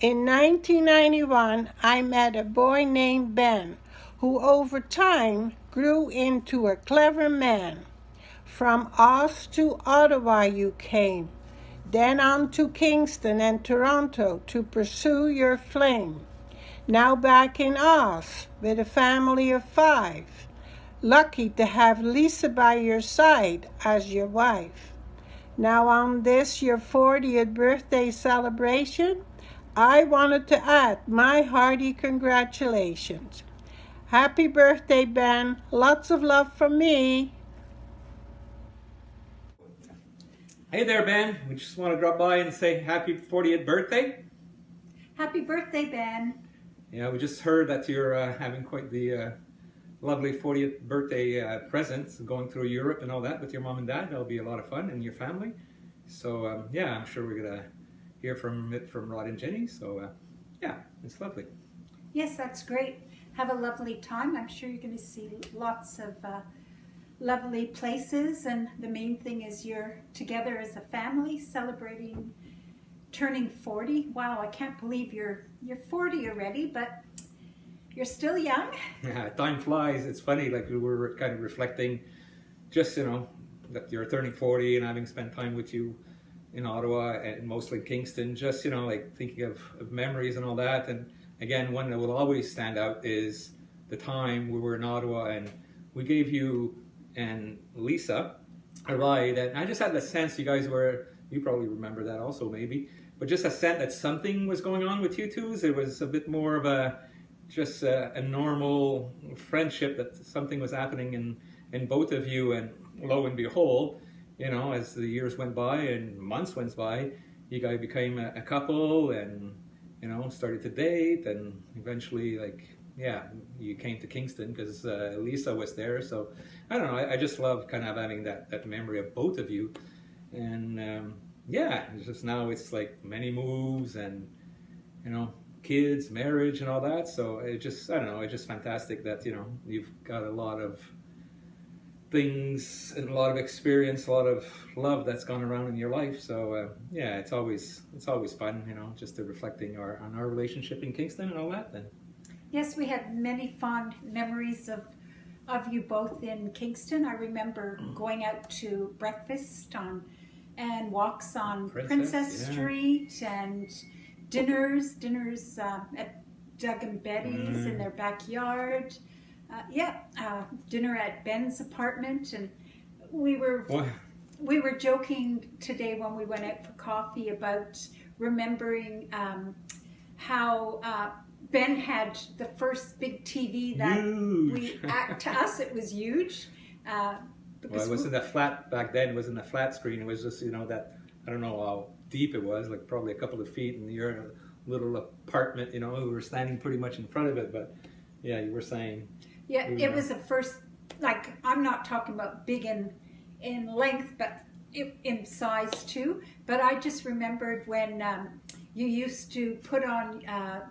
In 1991, I met a boy named Ben, who over time grew into a clever man. From Oz to Ottawa you came, then on to Kingston and Toronto to pursue your flame. Now back in Oz with a family of 5. Lucky to have Lisa by your side as your wife. Now on this your 40th birthday celebration, I wanted to add my hearty congratulations. Happy birthday, Ben. Lots of love from me. Hey there, Ben. We just want to drop by and say happy 40th birthday. Happy birthday, Ben. Yeah, we just heard that you're having quite the lovely 40th birthday present, going through Europe and all that with your mom and dad. That'll be a lot of fun and your family. So yeah, I'm sure we're gonna hear from Rod and Jenny. So yeah, it's lovely. Yes, that's great. Have a lovely time. I'm sure you're going to see lots of lovely places, and the main thing is you're together as a family celebrating turning 40. Wow, I can't believe you're 40 already, but you're still young. Yeah, time flies. It's funny, like we were kind of reflecting just, that you're turning 40 and having spent time with you in Ottawa and mostly Kingston, just, like thinking of memories and all that. And again, one that will always stand out is the time we were in Ottawa and we gave you and Lisa a ride. And I just had the sense you probably remember that also maybe, but just a sense that something was going on with you two. It was a bit more of just a normal friendship, that something was happening in both of you. And lo and behold, as the years went by and months went by, you guys became a couple and, started to date, and eventually, you came to Kingston because Lisa was there. So I don't know, I just love kind of having that memory of both of you. And yeah, it's just now it's like many moves and, kids, marriage and all that. So I don't know, it's just fantastic that, you've got a lot of things and a lot of experience, a lot of love that's gone around in your life. So yeah, it's always fun, just to reflecting on our relationship in Kingston and all that. Then Yes, we had many fond memories of you both in Kingston. I remember going out to breakfast and walks on Princess yeah. Street, and dinners at Doug and Betty's in their backyard. Dinner at Ben's apartment, and we were joking today when we went out for coffee about remembering how Ben had the first big TV that huge. To us it was huge. Well, it wasn't a flat back then. It wasn't a flat screen. It was just that, I don't know how deep it was, like probably a couple of feet, and you're in a little apartment. We were standing pretty much in front of it. But yeah, you were saying. Yeah, it was the first. Like, I'm not talking about big in length, but in size too. But I just remembered when you used to put on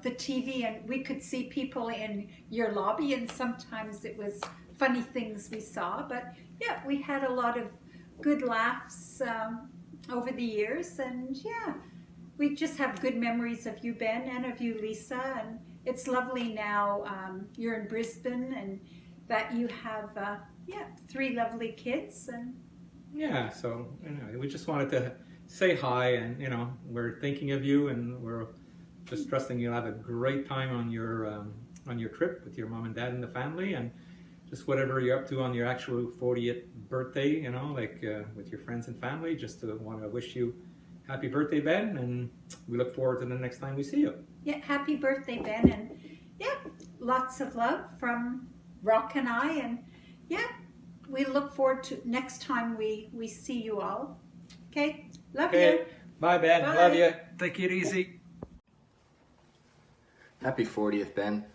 the TV and we could see people in your lobby, and sometimes it was funny things we saw. But yeah, we had a lot of good laughs over the years, and yeah, we just have good memories of you, Ben, and of you, Lisa. And it's lovely now you're in Brisbane and that you have 3 lovely kids. And yeah, so we just wanted to say hi, and we're thinking of you, and we're just trusting you'll have a great time on your trip with your mom and dad and the family, and just whatever you're up to on your actual 40th birthday, with your friends and family. Just want to wish you happy birthday, Ben, and we look forward to the next time we see you. Yeah, happy birthday, Ben, and yeah, lots of love from Rock and I, and yeah, we look forward to next time we see you all. Okay, love you. Bye, Ben. Bye. Love you. Take it easy. Happy 40th, Ben.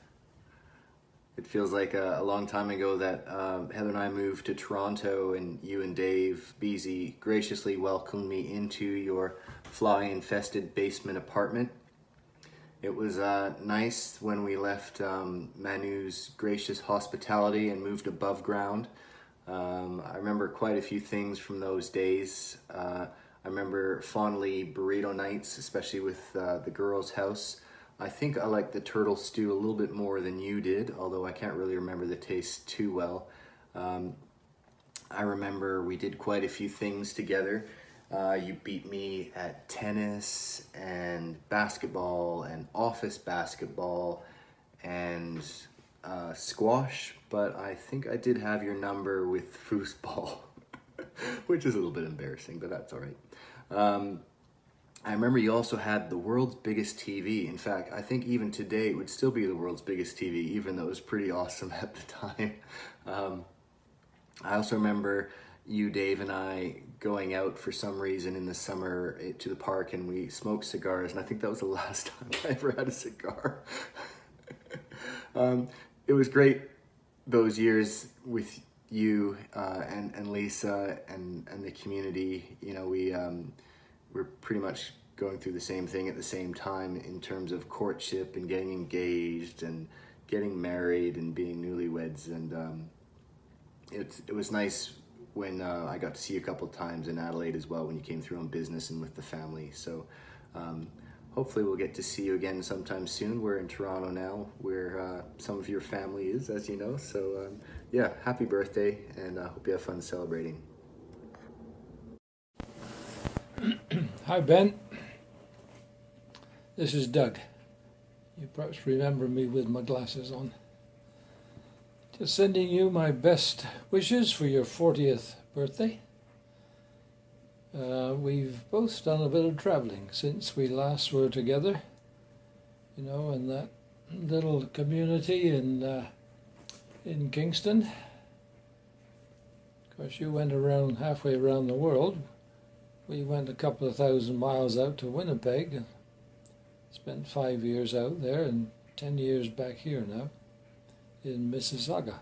It feels like a long time ago that Heather and I moved to Toronto, and you and Dave Beasy graciously welcomed me into your fly-infested basement apartment. It was nice when we left Manu's gracious hospitality and moved above ground. I remember quite a few things from those days. I remember fondly burrito nights, especially with the girls' house. I think I liked the turtle stew a little bit more than you did, although I can't really remember the taste too well. I remember we did quite a few things together. You beat me at tennis and basketball and office basketball and squash, but I think I did have your number with foosball, which is a little bit embarrassing, but that's all right. I remember you also had the world's biggest TV. In fact, I think even today it would still be the world's biggest TV, even though it was pretty awesome at the time. I also remember you, Dave, and I going out for some reason in the summer to the park, and we smoked cigars, and I think that was the last time I ever had a cigar. It was great those years with you and Lisa and the community. You know, we're pretty much going through the same thing at the same time in terms of courtship and getting engaged and getting married and being newlyweds, and it was nice when I got to see you a couple of times in Adelaide as well when you came through on business and with the family. So hopefully we'll get to see you again sometime soon. We're in Toronto now, where some of your family is, as you know. So yeah, happy birthday, and I hope you have fun celebrating. Hi, Ben. This is Doug. You perhaps remember me with my glasses on. Just sending you my best wishes for your 40th birthday. We've both done a bit of traveling since we last were together, you know, in that little community in Kingston. Of course, you went around halfway around the world. We went a couple of 1,000 miles out to Winnipeg. Spent 5 years out there and 10 years back here now in Mississauga.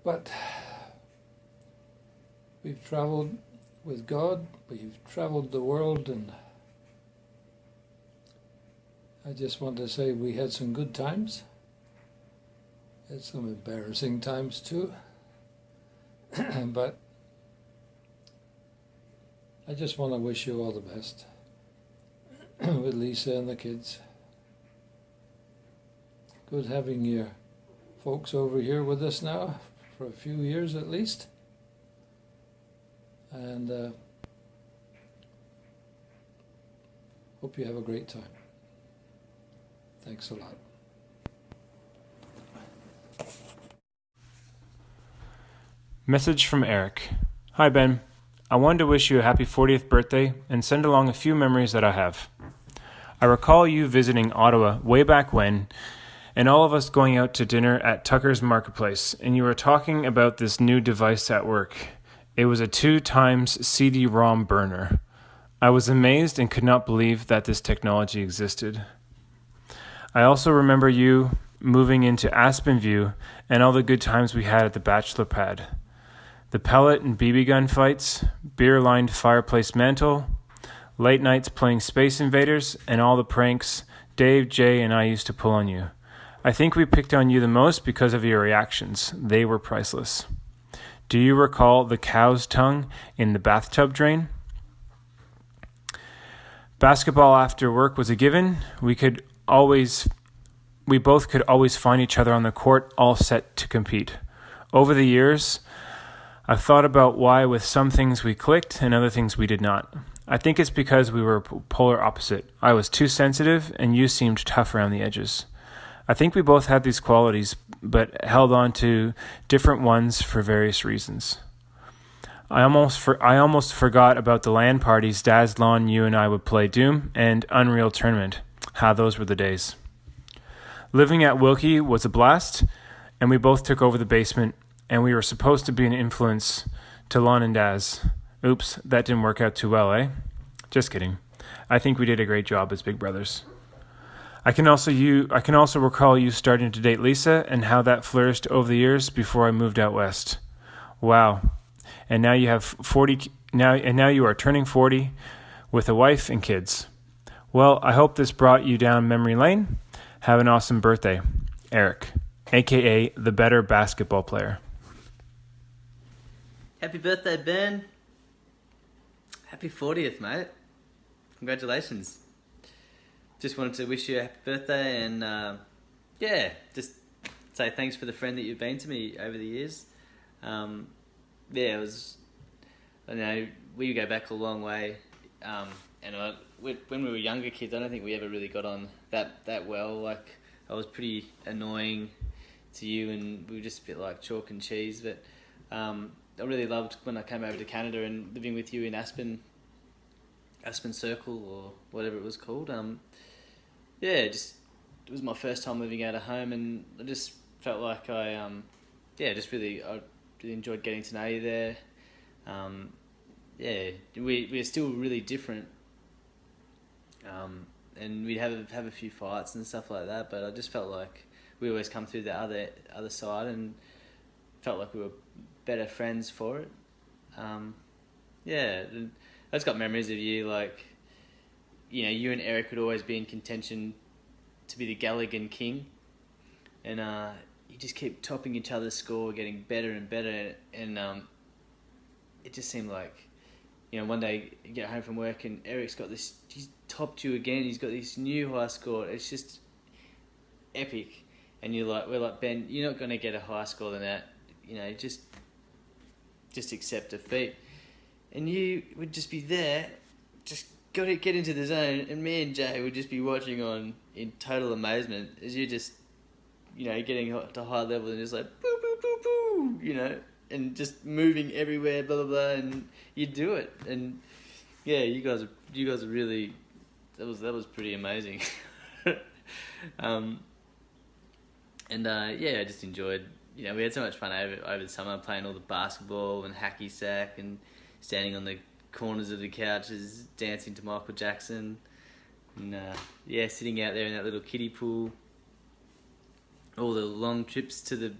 But we've traveled with God, we've traveled the world, and I just want to say we had some good times. Had some embarrassing times too. But I just want to wish you all the best with Lisa and the kids. Good having your folks over here with us now for a few years at least. And hope you have a great time. Thanks a lot. Message from Eric. Hi Ben. I wanted to wish you a happy 40th birthday and send along a few memories that I have. I recall you visiting Ottawa way back when, and all of us going out to dinner at Tucker's Marketplace, and you were talking about this new device at work. It was a 2x CD-ROM burner. I was amazed and could not believe that this technology existed. I also remember you moving into Aspen View and all the good times we had at the bachelor pad. The pellet and BB gun fights, beer-lined fireplace mantle, late nights playing Space Invaders, and all the pranks Dave, Jay, and I used to pull on you. I think we picked on you the most because of your reactions. They were priceless. Do you recall the cow's tongue in the bathtub drain? Basketball after work was a given. We both could always find each other on the court, all set to compete. Over the years, I've thought about why with some things we clicked and other things we did not. I think it's because we were polar opposite. I was too sensitive and you seemed tough around the edges. I think we both had these qualities, but held on to different ones for various reasons. I almost forgot about the LAN parties Dad's Lawn you and I would play Doom and Unreal Tournament. How those were the days. Living at Wilkie was a blast, and we both took over the basement, and we were supposed to be an influence to Lon and Daz. Oops, that didn't work out too well, eh? Just kidding. I think we did a great job as big brothers. I can also recall you starting to date Lisa and how that flourished over the years before I moved out west. Wow. And now you have 40 now you are turning 40 with a wife and kids. Well, I hope this brought you down memory lane. Have an awesome birthday. Eric, aka the better basketball player. Happy birthday, Ben. Happy 40th, mate. Congratulations. Just wanted to wish you a happy birthday and, just say thanks for the friend that you've been to me over the years. It was, we go back a long way. When we were younger kids, I don't think we ever really got on that well. Like, I was pretty annoying to you, and we were just a bit like chalk and cheese. But I really loved when I came over to Canada and living with you in Aspen Circle or whatever it was called. It was my first time living out of home, and I just felt like I really enjoyed getting to know you there. We're still really different, and we'd have a few fights and stuff like that. But I just felt like we always come through the other side, and felt like we were better friends for it. And I just got memories of you, like, you and Eric would always be in contention to be the Galligan King, and you just keep topping each other's score, getting better and better, and it just seemed like, one day you get home from work and Eric's got this, he's topped you again, he's got this new high score, it's just epic, and we're like, Ben, you're not going to get a higher score than that, just accept defeat. And you would just be there, just got to get into the zone, and me and Jay would just be watching on in total amazement as you're just, getting to high level and just like, boo, boo, boo, boo, and just moving everywhere, blah, blah, blah, and you do it. And yeah, you guys are really, that was pretty amazing. I just enjoyed, we had so much fun over the summer playing all the basketball and hacky sack and standing on the corners of the couches, dancing to Michael Jackson, and sitting out there in that little kiddie pool. All the long trips to the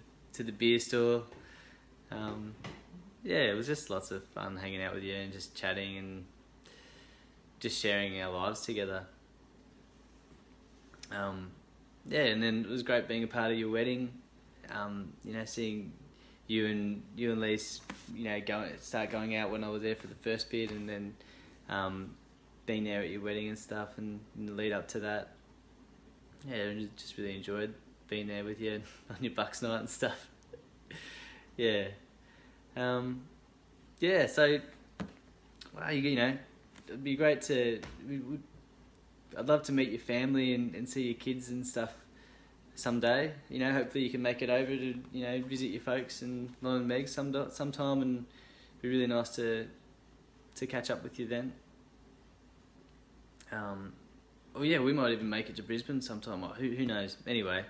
beer store. It was just lots of fun hanging out with you and just chatting and just sharing our lives together. And then it was great being a part of your wedding. Seeing you and Lise, start going out when I was there for the first bit, and then being there at your wedding and stuff, and in the lead up to that. I just really enjoyed being there with you on your Bucks night and stuff. So, well, it'd be great I'd love to meet your family and see your kids and stuff someday. Hopefully you can make it over to, visit your folks and Lon and Meg sometime, and it'd be really nice to catch up with you then. We might even make it to Brisbane sometime. Who knows? Anyway,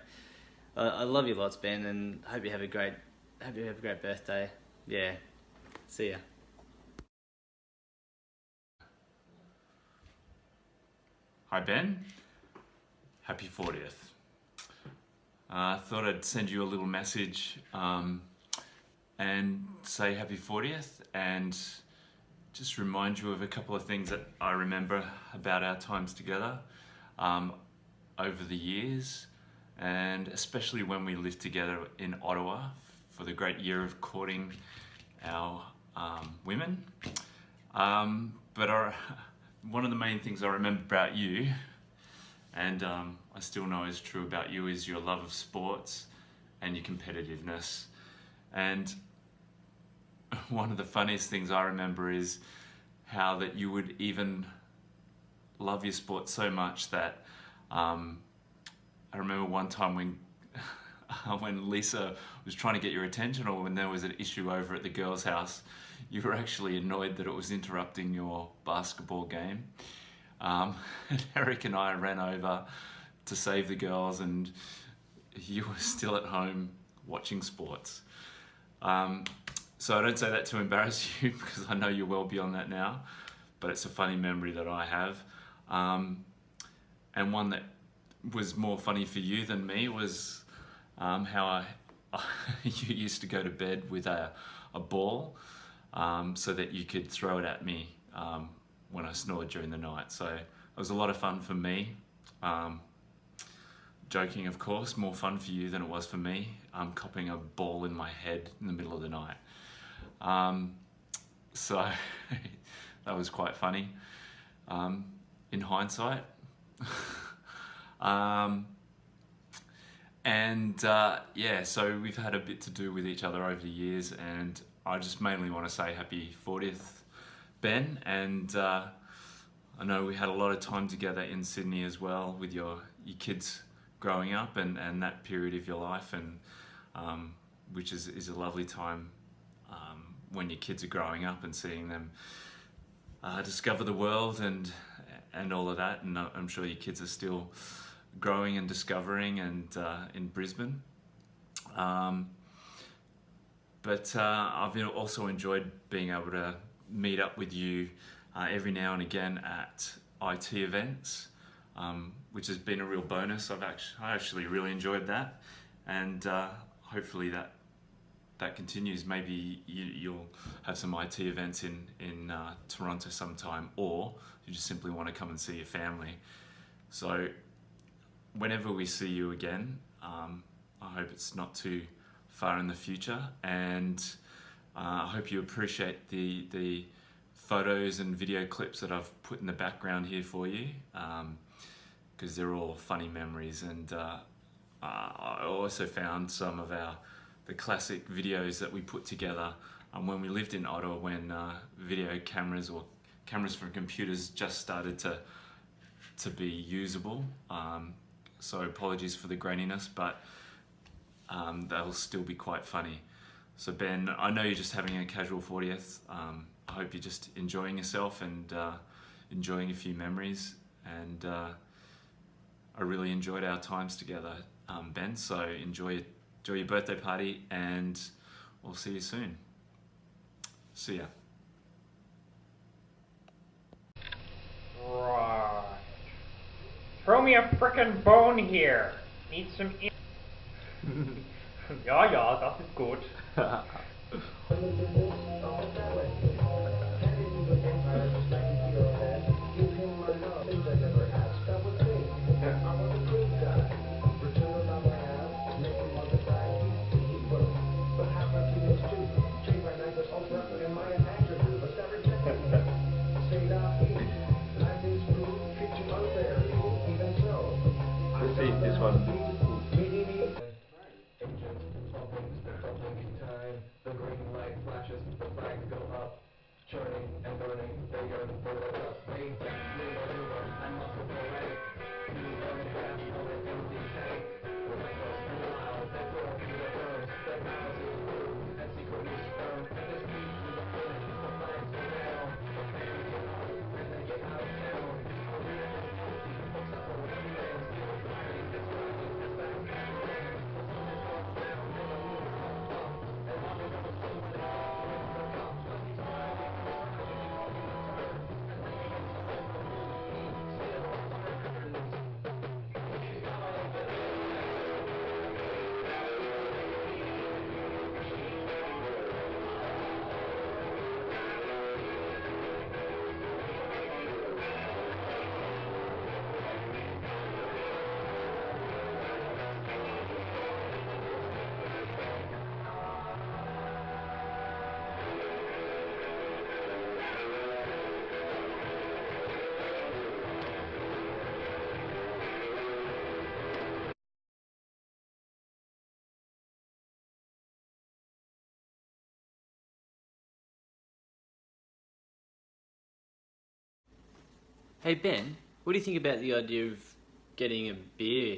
I love you lots, Ben, and hope you have a great birthday. Yeah, see ya. Hi Ben, happy 40th. I thought I'd send you a little message and say happy 40th, and just remind you of a couple of things that I remember about our times together over the years, and especially when we lived together in Ottawa for the great year of courting our women. One of the main things I remember about you, and I still know is true about you, is your love of sports and your competitiveness. And one of the funniest things I remember is how that you would even love your sport so much that I remember one time when Lisa was trying to get your attention, or when there was an issue over at the girls' house, you were actually annoyed that it was interrupting your basketball game. And Eric and I ran over to save the girls, and you were still at home watching sports. So I don't say that to embarrass you, because I know you're well beyond that now, but it's a funny memory that I have. And one that was more funny for you than me was how you used to go to bed with a ball so that you could throw it at me when I snored during the night. So it was a lot of fun for me. Joking, of course, more fun for you than it was for me. Copping a ball in my head in the middle of the night. So that was quite funny in hindsight. Yeah, so we've had a bit to do with each other over the years, and I just mainly want to say happy 40th, Ben. And I know we had a lot of time together in Sydney as well with your kids growing up and that period of your life, and which is a lovely time when your kids are growing up and seeing them discover the world and all of that. And I'm sure your kids are still growing and discovering and in Brisbane. But I've also enjoyed being able to meet up with you every now and again at IT events, which has been a real bonus. I actually really enjoyed that, and hopefully that continues. Maybe you'll have some IT events in Toronto sometime, or you just simply want to come and see your family. So whenever we see you again, I hope it's not too far in the future, and I hope you appreciate the photos and video clips that I've put in the background here for you, because they're all funny memories. And I also found some of the classic videos that we put together when we lived in Ottawa, when video cameras or cameras from computers just started to be usable. So apologies for the graininess, but they'll still be quite funny. So Ben, I know you're just having a casual 40th. I hope you're just enjoying yourself and enjoying a few memories. And I really enjoyed our times together, Ben. So enjoy your birthday party, and we'll see you soon. See ya. Right. Throw me a frickin' bone here. Need some Ja, das ist gut. This one. The green light flashes, the flags go up, churning and burning, they yearn for the dust. They I must go away. You don't have no empty tank. The windows and loud, that door to the burns, that house is blue, and secret is firm, and this beat to the finish, the flags go down, the fans get up, and they get out of town. Folks up for every dance, the train gets running, as fast as it can. Hey Ben, what do you think about the idea of getting a beer?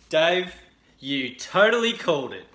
Dave, you totally called it.